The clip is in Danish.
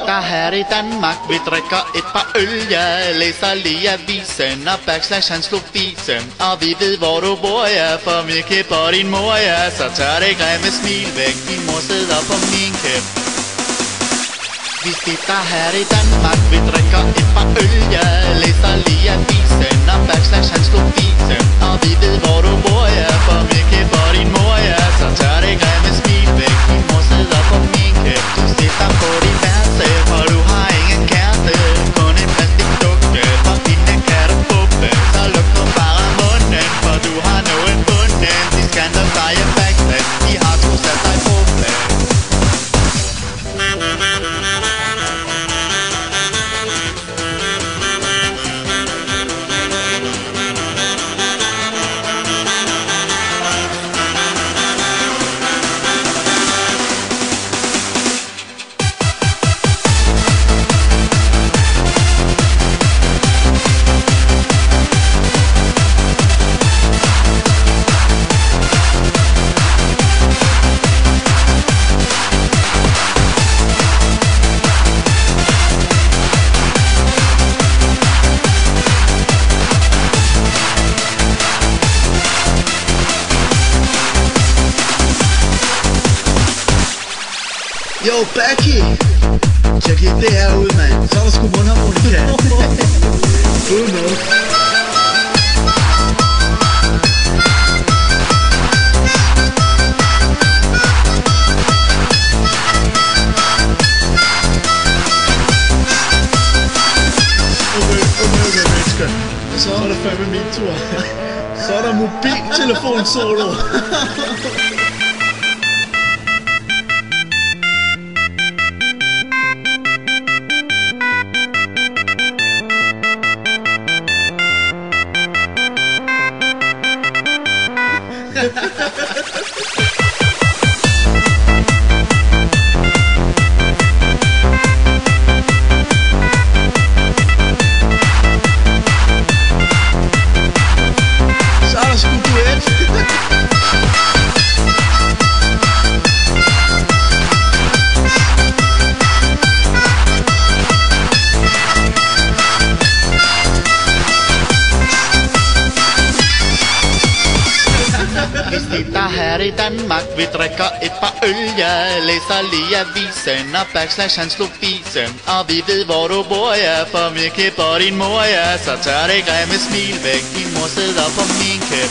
sitter her i Danmark, vi drikker et par øl, jeg læser lige avisen, og backslash han slog fisen. Og vi ved hvor du bor, ja, for vi kæpper din mor, ja. Så tør det grimme smil væk, din mor sidder på min kæp. Vi sitter her i Danmark, vi drikker et par øl, jeg læser lige avisen, og backslash han slog fisen. Og vi ved hvor du bor, ja, for vi kæpper din mor, ja. Så tør det grimme smil væk, din mor sidder på min kæp. Du sitter på din værelse, for du har ingen kæreste, kun en plastikdukke, for hende kan du fuppe. Så luk nu bare munden, for du har noget bunden. De skanter dig i backslash, de har to sat dig på plads. Yo, Becky! Tjek lige det her ud, mand. Så er der sgu mundharmonika. Good no. Okay, mennesker. Så er det fandme min tur. Så er der mobiltelefon solo. Så er der sgu duet. Vi sitter her i Danmark, vi drikker et par øl, jeg læser lige avisen, og backslash han slog fisen. Og vi ved hvor du bor, ja, for vi kæpper din mor, ja. Så tør det grimme smil væk, din mor sidder på min kæp.